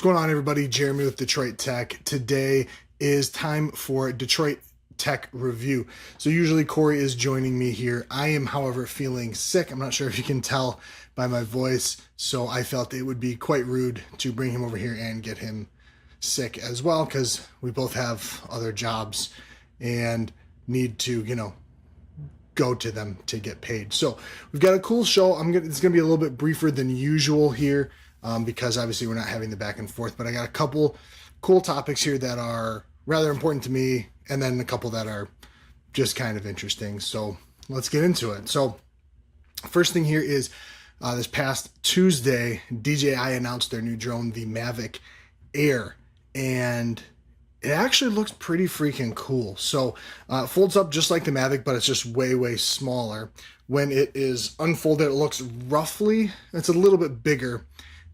What's going on, everybody? Jeremy with Detroit Tech. Today is time for Detroit Tech review. So usually Corey is joining me here. I am, however, feeling sick. I'm not sure if you can tell by my voice, so I felt it would be quite rude to bring him over here and get him sick as well, because we both have other jobs and need to, go to them to get paid. So we've got a cool show. It's gonna be a little bit briefer than usual here, because obviously we're not having the back and forth, but I got a couple cool topics here that are rather important to me, and then a couple that are just kind of interesting. So let's get into it. So first thing here is this past Tuesday, DJI announced their new drone, the Mavic Air, and it actually looks pretty freaking cool. So it folds up just like the Mavic, but it's just way, way smaller. When it is unfolded, it looks it's a little bit bigger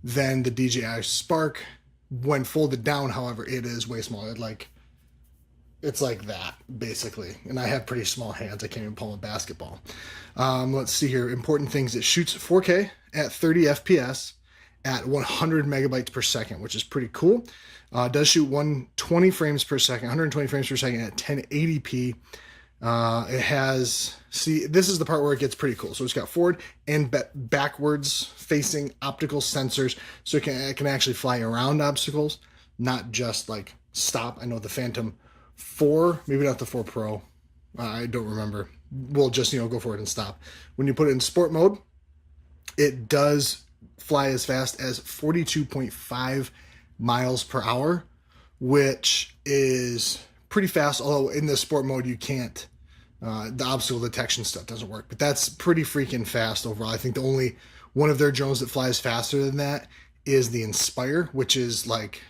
than the DJI Spark. When folded down, however, it is way smaller. It's like that, basically. And I have pretty small hands. I can't even pull a basketball. Let's see here. Important things. It shoots 4K at 30 FPS at 100 megabytes per second, which is pretty cool. It does shoot 120 frames per second, 120 frames per second at 1080p. It has, this is the part where it gets pretty cool. So it's got forward and backwards facing optical sensors. So it can actually fly around obstacles, not just like stop. I know the Phantom 4, maybe not the 4 Pro. I don't remember. We'll just, go forward and stop. When you put it in sport mode, it does fly as fast as 42.5 miles per hour, which is pretty fast. Although in the sport mode, you can't, the obstacle detection stuff doesn't work, but that's pretty freaking fast overall. I think the only one of their drones that flies faster than that is the Inspire, which is like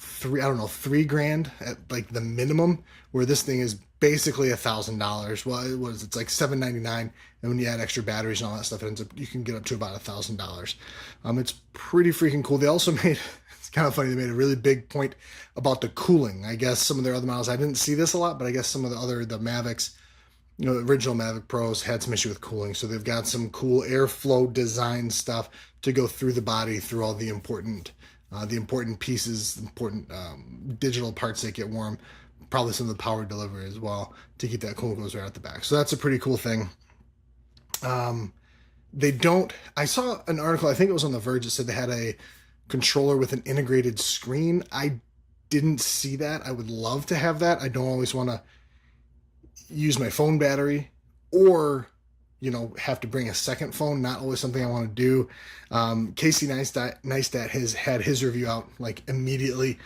$3,000 at like the minimum, where this thing is basically $1,000. Well, it's like $799, and when you add extra batteries and all that stuff, you can get up to about $1,000. It's pretty freaking cool. They also made, it's kind of funny, they made a really big point about the cooling. I guess some of their other models, I didn't see this a lot, but I guess some of the Mavics, the original Mavic Pros had some issue with cooling. So they've got some cool airflow design stuff to go through the body, through all the important pieces, digital parts that get warm, probably some of the power delivery as well, to keep that cool goes right out the back. So that's a pretty cool thing. I saw an article, I think it was on The Verge, that said they had a controller with an integrated screen. I didn't see that. I would love to have that. I don't always want to use my phone battery or have to bring a second phone. Not always something I want to do. Casey Neistat has had his review out like immediately.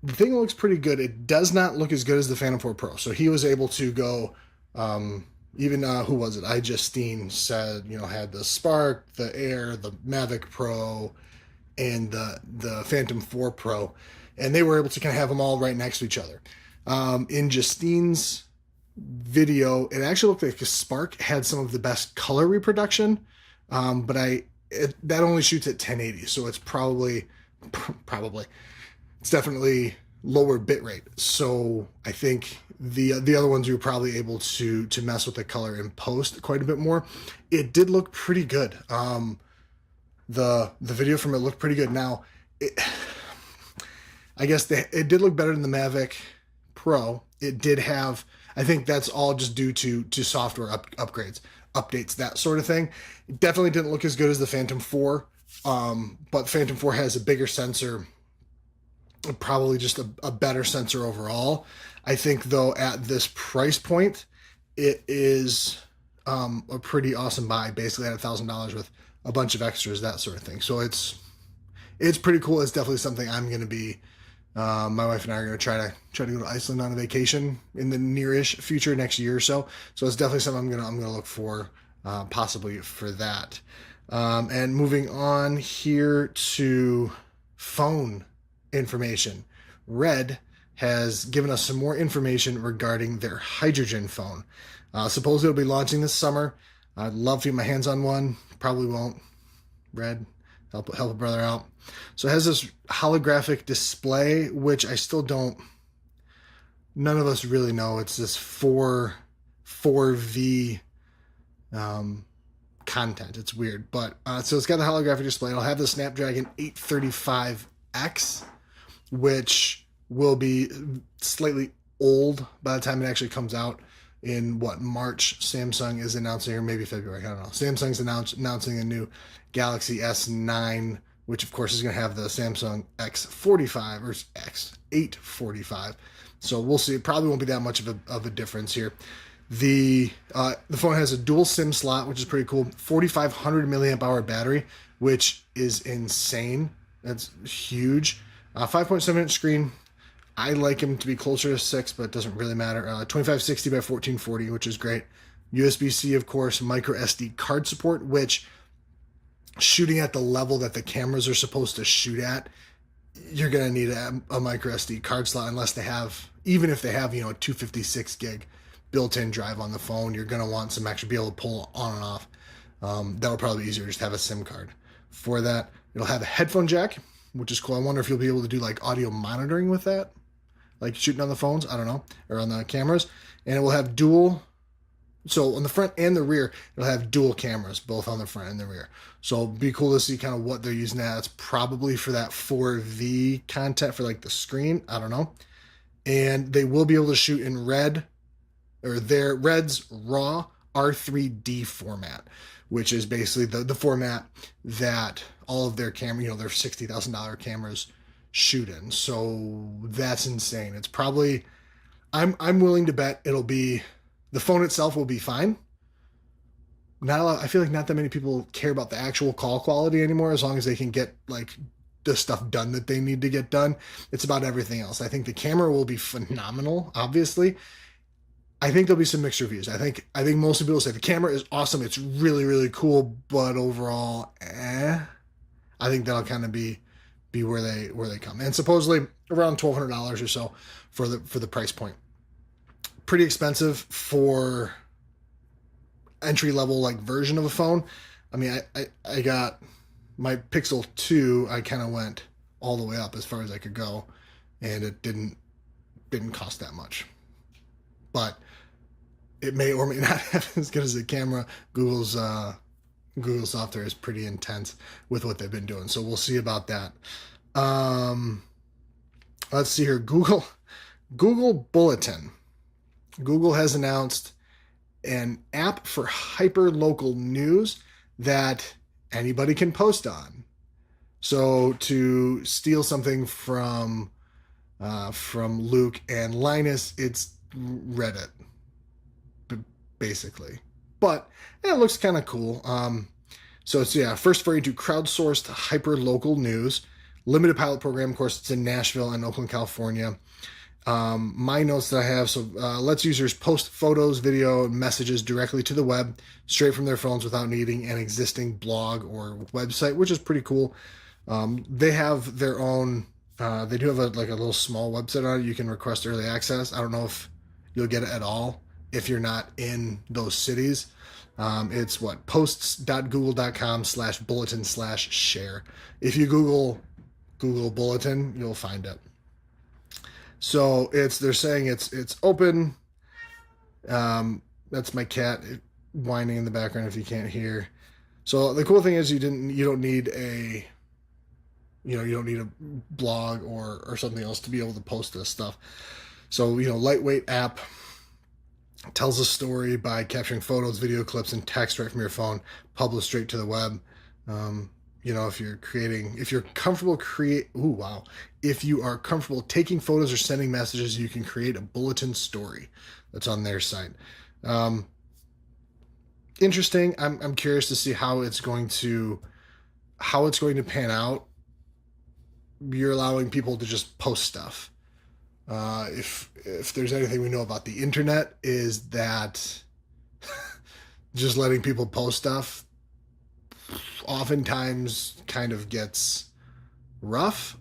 The thing looks pretty good. It does not look as good as the Phantom 4 Pro. So he was able to go, who was it? iJustine said, had the Spark, the Air, the Mavic Pro, and the Phantom 4 Pro. And they were able to kind of have them all right next to each other. In Justine's video, it actually looked like a Spark had some of the best color reproduction, but that only shoots at 1080, so it's it's definitely lower bit rate. So I think the other ones, we were probably able to mess with the color in post quite a bit more. It did look pretty good. The video from it looked pretty good. Now, I guess it did look better than the Mavic Pro. It did have, I think that's all just due to software updates, that sort of thing. It definitely didn't look as good as the Phantom 4, but Phantom 4 has a bigger sensor, probably just a better sensor overall. I think, though, at this price point, it is a pretty awesome buy, basically at $1,000 with a bunch of extras, that sort of thing. So it's pretty cool. It's definitely something I'm going to be, my wife and I are going to try to go to Iceland on a vacation in the nearish future, next year or so. So it's definitely something I'm going to look for, possibly for that. And moving on here to phone information. Red has given us some more information regarding their hydrogen phone. Supposedly it'll be launching this summer. I'd love to get my hands on one. Probably won't. Red, help a brother out. So it has this holographic display, which I still don't, none of us really know. It's this 4V content. It's weird, but so it's got the holographic display. It'll have the Snapdragon 835X, which will be slightly old by the time it actually comes out in March. Samsung is announcing, or maybe February, I don't know. Samsung's announcing a new Galaxy S9, which of course is going to have the Samsung X45 or X845. So we'll see. It probably won't be that much of a difference here. The phone has a dual SIM slot, which is pretty cool. 4,500 milliamp hour battery, which is insane. That's huge. 5.7-inch screen. I like him to be closer to 6, but it doesn't really matter. 2560 by 1440, which is great. USB-C, of course, micro SD card support, which shooting at the level that the cameras are supposed to shoot at, you're going to need a micro SD card slot unless they have, even if they have, a 256 gig built-in drive on the phone, you're going to want some extra, be able to pull on and off. That'll probably be easier, just have a SIM card for that. It'll have a headphone jack, which is cool. I wonder if you'll be able to do like audio monitoring with that, like shooting on the phones, I don't know, or on the cameras. And it will have so on the front and the rear, it'll have dual cameras, both on the front and the rear. So it'll be cool to see kind of what they're using that. It's probably for that 4V content for like the screen, I don't know. And they will be able to shoot in RED's raw R3D format, which is basically the format that all of their camera, their $60,000 cameras shoot in. So that's insane. It's probably, I'm willing to bet it'll be, the phone itself will be fine. I feel like not that many people care about the actual call quality anymore, as long as they can get like the stuff done that they need to get done. It's about everything else. I think the camera will be phenomenal, obviously. I think there'll be some mixed reviews. I think most people will say the camera is awesome. It's really, really cool, but overall, I think that'll kind of be where they come. And supposedly around $1,200 or so for the price point. Pretty expensive for entry level like version of a phone. I mean, I got my Pixel 2. I kind of went all the way up as far as I could go, and it didn't cost that much. But it may or may not have as good as the camera. Google software is pretty intense with what they've been doing, so we'll see about that. Let's see here. Google Bulletin. Google has announced an app for hyperlocal news that anybody can post on. So to steal something from Luke and Linus, it's Reddit, basically. But it looks kind of cool. So it's, first for you to crowdsourced hyperlocal news. Limited pilot program, of course, it's in Nashville and Oakland, California. My notes that I have, lets users post photos, video, and messages directly to the web, straight from their phones without needing an existing blog or website, which is pretty cool. They have their own, they do have a little small website on it. You can request early access. I don't know if you'll get it at all if you're not in those cities. It's posts.google.com/bulletin/share. If you Google Bulletin, you'll find it. So they're saying it's open. That's my cat whining in the background if you can't hear. So the cool thing is you don't need a blog or something else to be able to post this stuff. So, lightweight app, tells a story by capturing photos, video clips, and text right from your phone, published straight to the web. If you are comfortable taking photos or sending messages, you can create a bulletin story that's on their site. Interesting. I'm curious to see how it's going to pan out. You're allowing people to just post stuff. If there's anything we know about the internet, is that just letting people post stuff oftentimes kind of gets rough.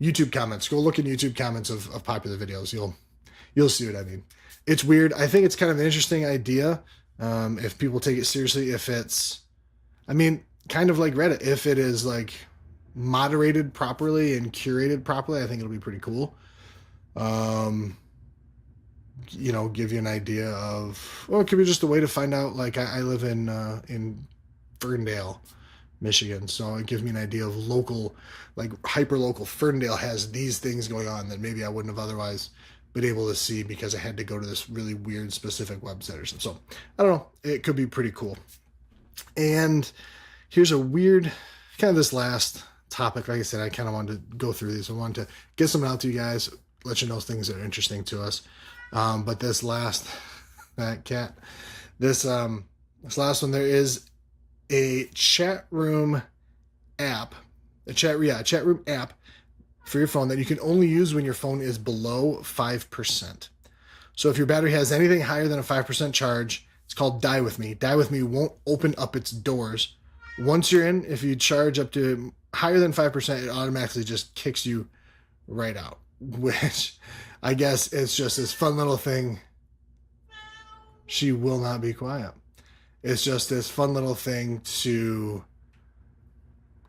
YouTube comments. Go look at YouTube comments of popular videos. You'll see what I mean. It's weird. I think it's kind of an interesting idea. If people take it seriously, if it's, kind of like Reddit, if it is like moderated properly and curated properly, I think it'll be pretty cool. give you an idea of, well, it could be just a way to find out. Like I live in Ferndale, Michigan, so it gives me an idea of local, like hyperlocal. Ferndale has these things going on that maybe I wouldn't have otherwise been able to see because I had to go to this really weird specific website or something. So I don't know, it could be pretty cool. And here's a weird kind of this last topic. Like I said, I kind of wanted to go through these. I wanted to get something out to you guys, let you know things that are interesting to us. But this last, that cat, this last one, there is a chat room app, a chat room app for your phone that you can only use when your phone is below 5%. So if your battery has anything higher than a 5% charge, it's called Die With Me. Die With Me won't open up its doors. Once you're in, if you charge up to higher than 5%, it automatically just kicks you right out, which I guess it's just this fun little thing. She will not be quiet. It's just this fun little thing to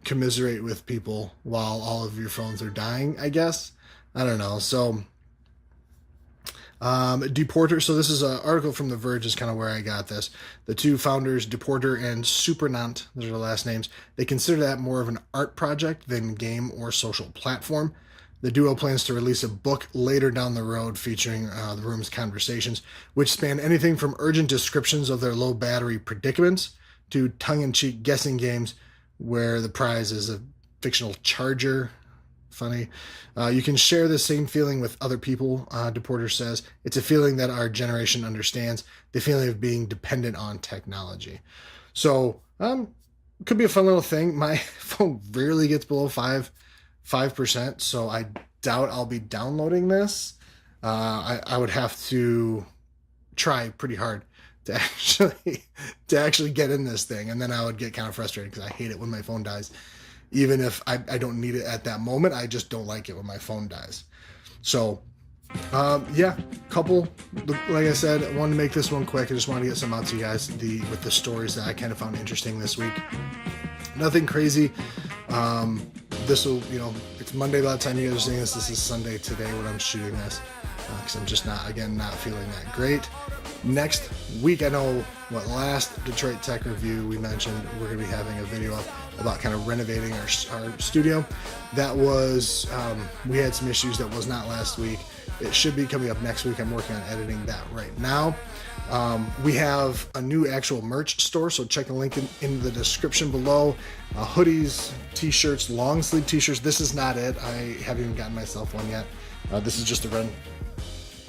commiserate with people while all of your phones are dying, I guess. I don't know. So, Deporter. So this is an article from The Verge is kind of where I got this. The two founders, Deporter and Supernant, those are the last names, they consider that more of an art project than game or social platform. The duo plans to release a book later down the road featuring the room's conversations, which span anything from urgent descriptions of their low battery predicaments to tongue-in-cheek guessing games where the prize is a fictional charger. Funny. You can share the same feeling with other people, Deporter says. It's a feeling that our generation understands, the feeling of being dependent on technology. So, could be a fun little thing. My phone rarely gets below 5%, so I doubt I'll be downloading this. I would have to try pretty hard to actually get in this thing, and then I would get kind of frustrated because I hate it when my phone dies. Even if I don't need it at that moment, I just don't like it when my phone dies. So, couple, like I said, I wanted to make this one quick. I just wanted to get some out to you guys with the stories that I kind of found interesting this week. Nothing crazy. This will, it's Monday by the time you guys are seeing this. This is Sunday today when I'm shooting this because I'm just not feeling that great. Next week, I know last Detroit Tech Review we mentioned we're going to be having a video up about kind of renovating our studio. That was, we had some issues that was not last week. It should be coming up next week. I'm working on editing that right now. We have a new actual merch store, so check the link in the description below. Hoodies, t-shirts, long sleeve t-shirts. This is not it. I haven't even gotten myself one yet. This is just a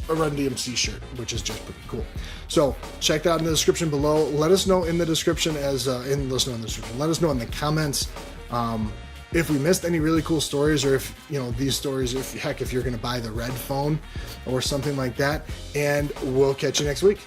Run DMC shirt, which is just pretty cool. So check that out in the description below. Let us know in the description let us know in the comments if we missed any really cool stories, or if these stories, if you're going to buy the red phone or something like that. And we'll catch you next week.